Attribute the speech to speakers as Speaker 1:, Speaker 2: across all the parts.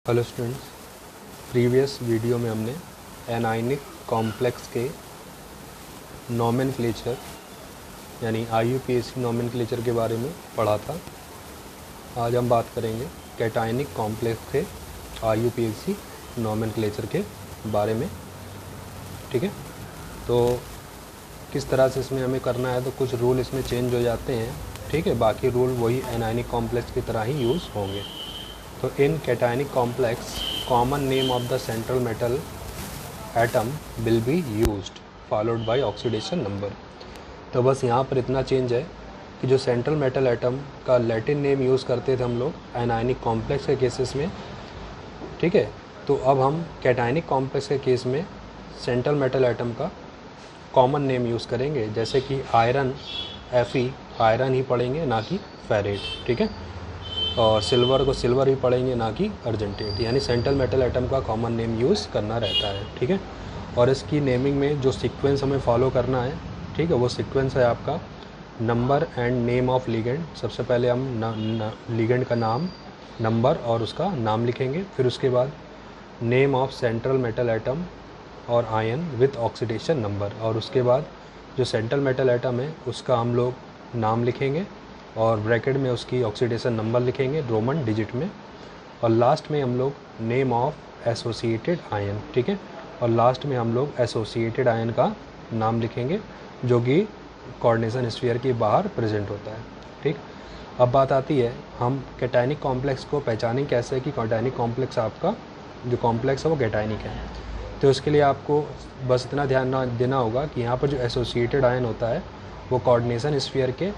Speaker 1: Hello students, previous video में हमने anionic complex के नोमेनक्लेचर यानी IUPAC नोमेनक्लेचर के बारे में पढ़ा था। आज हम बात करेंगे कैटायनिक कॉम्प्लेक्स के IUPAC नोमेनक्लेचर के बारे में। ठीक है, तो किस तरह से इसमें हमें करना है, तो कुछ रूल इसमें चेंज हो जाते हैं। ठीक है, बाकी रूल वही एनाइनिक कॉम्प्लेक्स की तरह ही यूज़ होंगे। तो in cationic complex common name of the central metal atom will be used followed by oxidation number. तो बस यहाँ पर इतना चेंज है कि जो सेंट्रल मेटल एटम का लैटिन नेम यूज़ करते थे हम लोग एनाइनिक कॉम्प्लेक्स के केसेस में, ठीक है, तो अब हम कैटायनिक कॉम्प्लेक्स के केस में सेंट्रल मेटल एटम का कॉमन नेम यूज़ करेंगे। जैसे कि आयरन Fe आयरन ही पढ़ेंगे, ना कि फेरेट। ठीक है, और सिल्वर को सिल्वर ही पढ़ेंगे, ना कि अर्जेंटेट। यानी सेंट्रल मेटल एटम का कॉमन नेम यूज़ करना रहता है। ठीक है, और इसकी नेमिंग में जो सीक्वेंस हमें फॉलो करना है, ठीक है, वो सीक्वेंस है आपका number and name of ligand. सबसे पहले हम लिगेंड का नाम, नंबर और उसका नाम लिखेंगे। फिर उसके बाद name of central metal atom और आयन विथ ऑक्सीडेशन नंबर, और उसके बाद जो सेंट्रल मेटल एटम है उसका हम लोग नाम लिखेंगे और ब्रैकेट में उसकी ऑक्सीडेशन नंबर लिखेंगे रोमन डिजिट में, और लास्ट में हम लोग नेम ऑफ एसोसिएटेड आयन। ठीक है, और लास्ट में हम लोग एसोसिएटेड आयन का नाम लिखेंगे जो कि कोऑर्डिनेशन स्फीयर के बाहर प्रेजेंट होता है। ठीक, अब बात आती है हम कैटायनिक कॉम्प्लेक्स को पहचानें कैसे कि कैटायनिक कॉम्प्लेक्स आपका जो कॉम्प्लेक्स है वो कैटायनिक है। तो इसके लिए आपको बस इतना ध्यान देना होगा कि यहाँ पर जो एसोसिएटेड आयन होता है वो कोऑर्डिनेशन स्फीयर के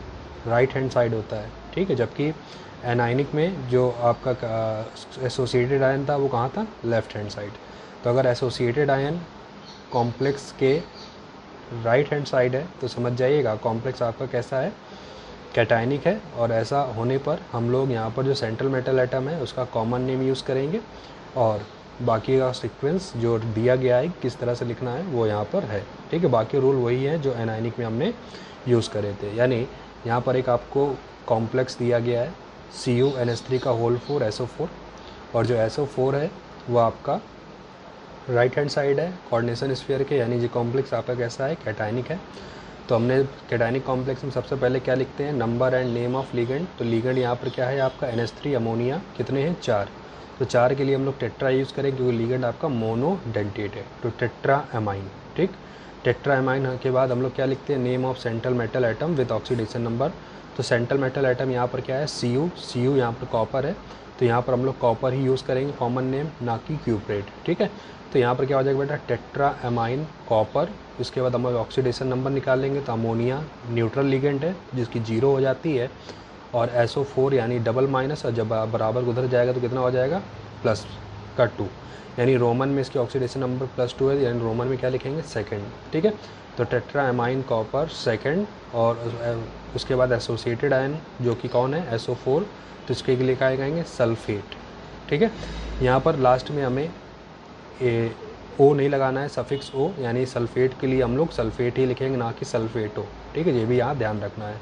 Speaker 1: राइट हैंड साइड होता है। ठीक है, जबकि एनाइनिक में जो आपका एसोसिएटेड आयन था वो कहाँ था, लेफ्ट हैंड साइड। तो अगर एसोसिएटेड आयन कॉम्प्लेक्स के राइट हैंड साइड है तो समझ जाइएगा कॉम्प्लेक्स आपका कैसा है, कैटायनिक है। और ऐसा होने पर हम लोग यहाँ पर जो सेंट्रल मेटल एटम है उसका कॉमन नेम यूज़ करेंगे, और बाकी का सीक्वेंस जो दिया गया है किस तरह से लिखना है वो यहाँ पर है। ठीक है, बाकी रूल वही है जो एनाइनिक में हमने यूज़ करे थे। यानी यहाँ पर एक आपको कॉम्प्लेक्स दिया गया है CuNH3 का होल 4 SO4, और जो SO4 है वो आपका राइट हैंड साइड है कोऑर्डिनेशन स्फीयर के, यानी जो कॉम्प्लेक्स आपका कैसा है, कैटायनिक है। तो हमने कैटायनिक कॉम्प्लेक्स में सबसे पहले क्या लिखते हैं, number and name of ligand. तो लिगेंड यहाँ पर क्या है आपका NH3 अमोनिया, कितने हैं, 4। तो 4 के लिए हम लोग टेट्रा यूज़ करें क्योंकि लिगेंड आपका मोनोडेंटेट है, तो टेट्रा एमाइन। ठीक, टेट्रा एमाइन के बाद हम लोग क्या लिखते हैं, name of central metal atom with oxidation number. तो सेंट्रल मेटल एटम यहाँ पर क्या है, Cu यहाँ पर कॉपर है, तो यहाँ पर हम लोग कॉपर ही यूज़ करेंगे कॉमन नेम, ना कि क्यूप्रेट। ठीक है, तो यहाँ पर क्या हो जाएगा बेटा, टेट्रा एमाइन कॉपर। इसके बाद हम लोग ऑक्सीडेशन नंबर निकालेंगे, तो अमोनिया न्यूट्रल लिगेंड है जिसकी 0 हो जाती है, और SO4 यानी डबल माइनस, और जब बराबर उधर जाएगा तो कितना हो जाएगा, प्लस का 2। यानी रोमन में इसकी ऑक्सीडेशन नंबर +2 है, यानी रोमन में क्या लिखेंगे, सेकंड। ठीक है, तो टेट्रा एमाइन कॉपर सेकंड, और उसके बाद एसोसिएटेड आयन जो कि कौन है, SO4, तो इसके लिए क्या लिखाएंगे, सल्फेट। ठीक है, यहाँ पर लास्ट में हमें O नहीं लगाना है, सफिक्स O, यानी सल्फेट के लिए हम लोग सल्फेट ही लिखेंगे, ना कि सल्फेटो। ठीक है, ये भी यहाँ ध्यान रखना है।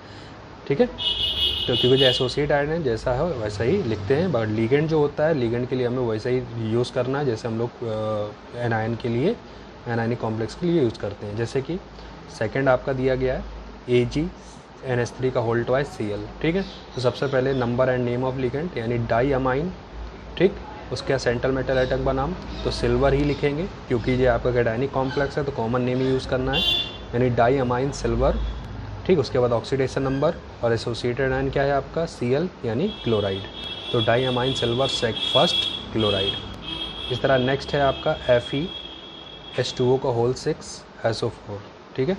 Speaker 1: ठीक है, तो क्योंकि जो एसोसिएट आयन है जैसा है वैसा ही लिखते हैं, बट लिगेंड जो होता है, लिगेंड के लिए हमें वैसा ही यूज़ करना है जैसे हम लोग एनायन के लिए, एनायनिक कॉम्प्लेक्स के लिए यूज़ करते हैं। जैसे कि सेकंड आपका दिया गया है AgNH3 का होल ट्वाइस Cl। ठीक है, तो सबसे पहले number and name of ligand यानी डाई अमाइन। ठीक, उसके सेंट्रल मेटल एटम का नाम तो सिल्वर ही लिखेंगे क्योंकि ये आपका कैटायनिक कॉम्प्लेक्स है, तो कॉमन नेम ही यूज़ करना है, यानी डाई अमाइन सिल्वर। ठीक, उसके बाद ऑक्सीडेशन नंबर, और एसोसिएटेड आयन क्या है आपका, Cl यानी क्लोराइड, तो diammine silver first chloride. इस तरह नेक्स्ट है आपका FeH2O का होल 6 SO4। ठीक है,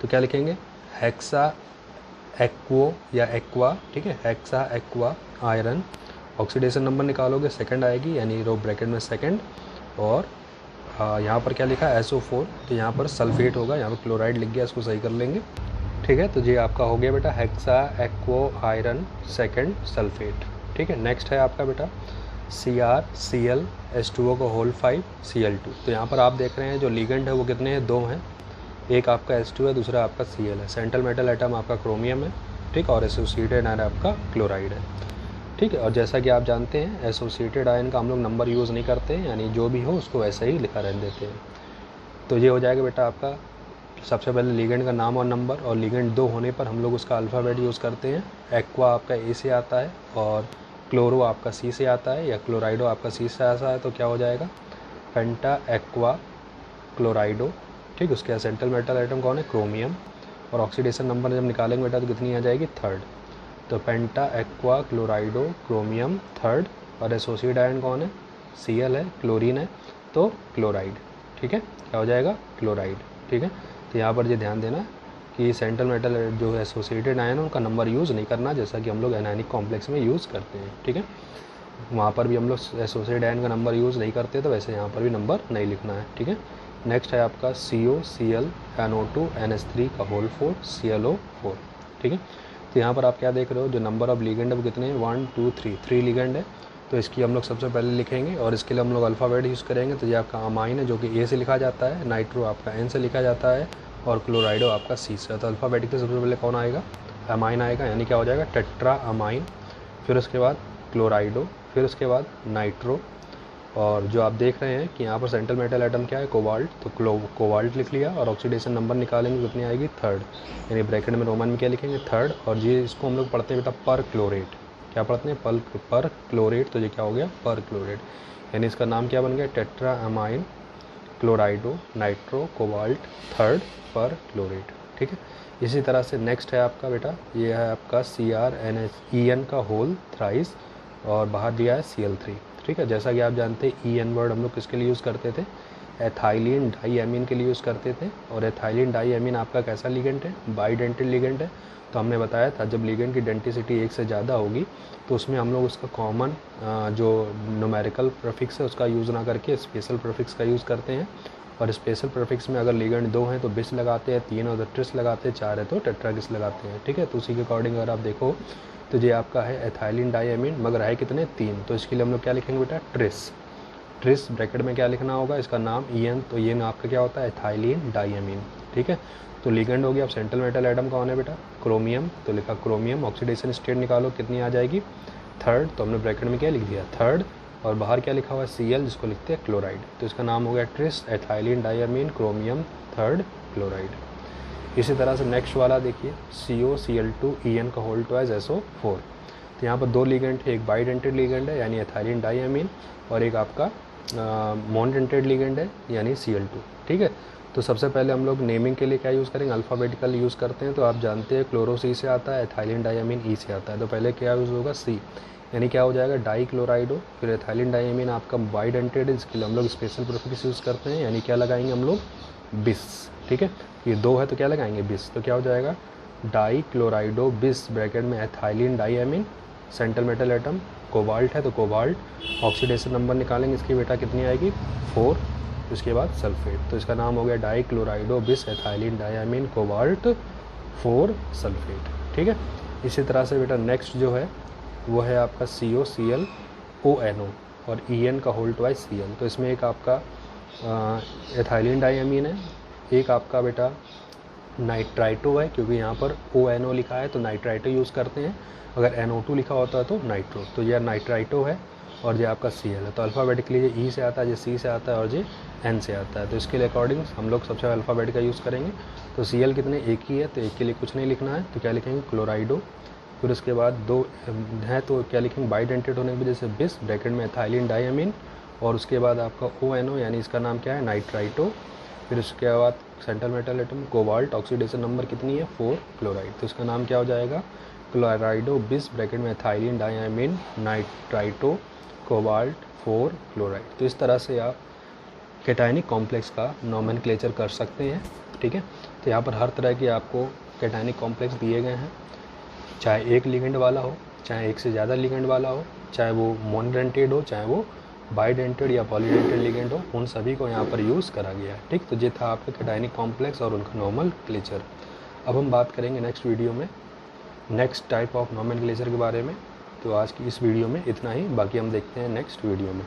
Speaker 1: तो क्या लिखेंगे, हेक्सा एक्वो या एक्वा। ठीक है, hexa aqua iron, oxidation number निकालोगे सेकंड आएगी, यानी रो ब्रैकेट में सेकंड, और यहाँ पर क्या लिखा है, SO4, तो यहाँ पर सल्फेट होगा, यहाँ पर क्लोराइड लिख गया, इसको सही कर लेंगे। ठीक है, तो ये आपका हो गया बेटा हेक्सा एक्वो आयरन सेकंड सल्फेट। ठीक है, नेक्स्ट है आपका बेटा CrClH2O का होल 5 Cl2। तो यहाँ पर आप देख रहे हैं जो लिगेंड है वो कितने हैं, 2 हैं, एक आपका H2 है, दूसरा आपका Cl है। सेंट्रल मेटल एटम आपका क्रोमियम है। ठीक, और एसोसिएटेड आयन आपका क्लोराइड है। ठीक है। और जैसा कि आप जानते हैं एसोसिएटेड आयन का हम लोग नंबर यूज़ नहीं करते हैं, यानी जो भी हो उसको वैसे ही लिखा रहने देते हैं। तो ये हो जाएगा बेटा आपका सबसे पहले लिगेंड का नाम और नंबर, और लिगेंड 2 होने पर हम लोग उसका अल्फ़ाबेट यूज़ करते हैं। एक्वा आपका ए से आता है और क्लोरो आपका सी से आता है, या क्लोराइडो आपका सी से आता है, तो क्या हो जाएगा पेंटा एक्वा क्लोराइडो। ठीक, उसके बाद सेंट्रल मेटल आइटम कौन है, क्रोमियम, और ऑक्सीडेशन नंबर जब निकालेंगे बेटा तो कितनी आ जाएगी, 3rd। तो पेंटा एक्वा क्लोराइडो क्रोमियम 3rd, और एसोसिएट आयन कौन है, Cl है, क्लोरीन है, तो क्लोराइड। ठीक है, क्या हो जाएगा, क्लोराइड। ठीक है, तो यहाँ पर ये ध्यान देना कि सेंट्रल मेटल जो एसोसिएटेड आयन है उनका नंबर यूज़ नहीं करना, जैसा कि हम लोग एनायनिक कॉम्प्लेक्स में यूज़ करते हैं। ठीक है, वहाँ पर भी हम लोग एसोसिएटेड आयन का नंबर यूज़ नहीं करते, तो वैसे यहाँ पर भी नंबर नहीं लिखना है। ठीक है, नेक्स्ट है आपका CO Cl NO2 NH3 का होल 4 ClO4। ठीक है, तो यहाँ पर आप क्या देख रहे हो, जो नंबर ऑफ लिगेंड है वो कितने हैं, 1 2 3 लिगेंड है। तो इसकी हम लोग सबसे पहले लिखेंगे, और इसके लिए हम लोग अल्फ़ाबेट यूज़ करेंगे। तो ये आपका अमाइन है जो कि A से लिखा जाता है, नाइट्रो आपका N से लिखा जाता है, और क्लोराइडो आपका C से। तो अल्फ़ाबेटिक सबसे पहले कौन आएगा, अमाइन आएगा, यानी क्या हो जाएगा टेट्रा अमाइन, फिर उसके बाद क्लोराइडो, फिर उसके बाद नाइट्रो, और जो आप देख रहे हैं कि यहाँ पर सेंट्रल मेटल आइटम क्या है, कोबाल्ट, तो कोबाल्ट लिख लिया, और ऑक्सीडेशन नंबर निकालेंगे कितनी आएगी, 3rd, यानी ब्रैकेट में रोमन में क्या लिखेंगे, 3rd। और ये इसको हम लोग पढ़ते हैं बेटा पर क्लोरेट, क्या पढ़ते हैं, पर क्लोरेट, तो ये क्या हो गया, पर क्लोरेट, यानी इसका नाम क्या बन गया, tetra amine क्लोराइडो nitro cobalt 3rd पर क्लोरेट। ठीक है, इसी तरह से नेक्स्ट है आपका बेटा, ये है आपका CrNHEN का होल थ्राइस, और बाहर दिया है Cl3। ठीक है, जैसा कि आप जानते हैं EN वर्ड हम लोग किसके लिए यूज़ करते थे, एथाइलिन डाईएमीन के लिए यूज़ करते थे। और एथाइलिन डाईएमीन आपका कैसा लिगेंड है, बाईडेंटेड लिगेंड है। तो हमने बताया था जब लिगेंड की डेंटिसिटी 1 से ज़्यादा होगी तो उसमें हम लोग उसका कॉमन जो न्यूमेरिकल प्रीफिक्स है उसका यूज़ ना करके स्पेशल प्रीफिक्स का यूज़ करते हैं। और स्पेशल प्रीफिक्स में अगर लिगेंड 2 हैं तो बिस लगाते हैं, 3 और ट्रिस लगाते हैं, 4 है तो टेट्रागिस लगाते हैं। ठीक है, तो उसी के अकॉर्डिंग अगर आप देखो तो ये आपका है एथाइलिन डाईएमीन, मगर है कितने, 3। तो इसके लिए हम लोग क्या लिखेंगे बेटा, ट्रिस। ट्रिस ब्रैकेट में क्या लिखना होगा, इसका नाम EN, तो ये आपका क्या होता है, एथाइलिन डाईएमीन। ठीक है, तो लिगेंड हो गया। अब सेंट्रल मेटल आइटम कौन है बेटा, क्रोमियम, तो लिखा क्रोमियम। ऑक्सीडेशन स्टेट निकालो कितनी आ जाएगी, 3rd, तो हमने ब्रैकेट में क्या लिख दिया, 3rd, और बाहर क्या लिखा हुआ है Cl, जिसको लिखते हैं क्लोराइड, तो इसका नाम हो गया tris ethylene diamine chromium 3rd chloride. इसी तरह से नेक्स्ट वाला देखिए CO Cl2 EN का होल ट्वाइस SO4। तो यहाँ पर 2 लिगेंड है, एक बाईडेंटेड लिगेंड है यानी एथाइलिन डाईएमीन, और एक आपका मोनोडेंटेड लिगेंड है यानी Cl2। ठीक है, तो सबसे पहले हम लोग नेमिंग के लिए क्या यूज़ करेंगे, अल्फ़ाबेटिकल यूज़ करते हैं। तो आप जानते हैं क्लोरो C से आता है, एथाइलिन डाईएमीन E से आता है, तो पहले क्या यूज़ होगा, C, यानी क्या हो जाएगा डाई क्लोराइडो। फिर एथाइलिन डाईएमीन आपका बाईडेंटेड है, इसके लिए हम लोग स्पेशल प्रीफिक्स यूज़ करते हैं, यानी क्या लगाएंगे हम लोग, बिस। ठीक है, ये 2 है तो क्या लगाएंगे, बिस, तो क्या हो जाएगा डाई क्लोराइडो बिस, ब्रैकेट में ethylene diamine, central metal atom cobalt है तो कोबाल्ट, ऑक्सीडेशन नंबर निकालेंगे इसकी बेटा कितनी आएगी, 4, उसके बाद सल्फेट, तो इसका नाम हो गया डाई क्लोराइडो बिस एथाइलिन डाईएमीन कोबाल्ट 4 सल्फेट। ठीक है, इसी तरह से बेटा नेक्स्ट जो है वो है आपका CO Cl ONO और EN का होल ट्वाइस Cl। तो इसमें एक आपका एथाइलिन डाईएमीन है, एक आपका बेटा नाइट्राइटो है, क्योंकि यहाँ पर ONO लिखा है तो नाइट्राइटो यूज़ करते हैं, अगर NO2 लिखा होता है तो नाइट्रो, तो यह नाइट्राइटो है, और ये आपका Cl है। तो अल्फ़ाबेटिकली ये E से आता है, ये C से आता है, और ये N से आता है। तो इसके लिए अकॉर्डिंग हम लोग सबसे अल्फ़ाबेट का यूज़ करेंगे। तो Cl कितने, एक ही है, तो एक के लिए कुछ नहीं लिखना है, तो क्या लिखेंगे क्लोराइडो। फिर उसके बाद 2 है तो क्या लिखेंगे बाईडेंटेड होने की वजह से बिस, ब्रैकेट में एथाइलिन डाईएमीन, और उसके बाद आपका ONO यानी इसका नाम क्या है, नाइट्राइटो। फिर उसके बाद central metal atom cobalt, oxidation number कितनी है, 4 क्लोराइड, तो इसका नाम क्या हो जाएगा क्लोराइडो बिस, ब्रैकेट में एथाइलिन डाईएमीन नाइट्राइटो कोबाल्ट 4 क्लोराइड। तो इस तरह से आप कैटायनिक कॉम्प्लेक्स का नोमेनक्लेचर कर सकते हैं। ठीक है, तो यहाँ पर हर तरह के आपको कैटायनिक कॉम्प्लेक्स दिए गए हैं, चाहे एक लिगेंड वाला हो, चाहे एक से ज़्यादा लिगेंड वाला हो, चाहे वो मोनोडेंटेड हो, चाहे वो बाईडेंटेड या पॉलीडेंटेड लिगेंड हो, उन सभी को यहाँ पर यूज़ करा गया है। ठीक, तो ये था आपका कैटायनिक कॉम्प्लेक्स और उनका नोमेनक्लेचर। अब हम बात करेंगे नेक्स्ट वीडियो में नेक्स्ट टाइप ऑफ नोमेनक्लेचर के बारे में। तो आज की इस वीडियो में इतना ही, बाकी हम देखते हैं नेक्स्ट वीडियो में।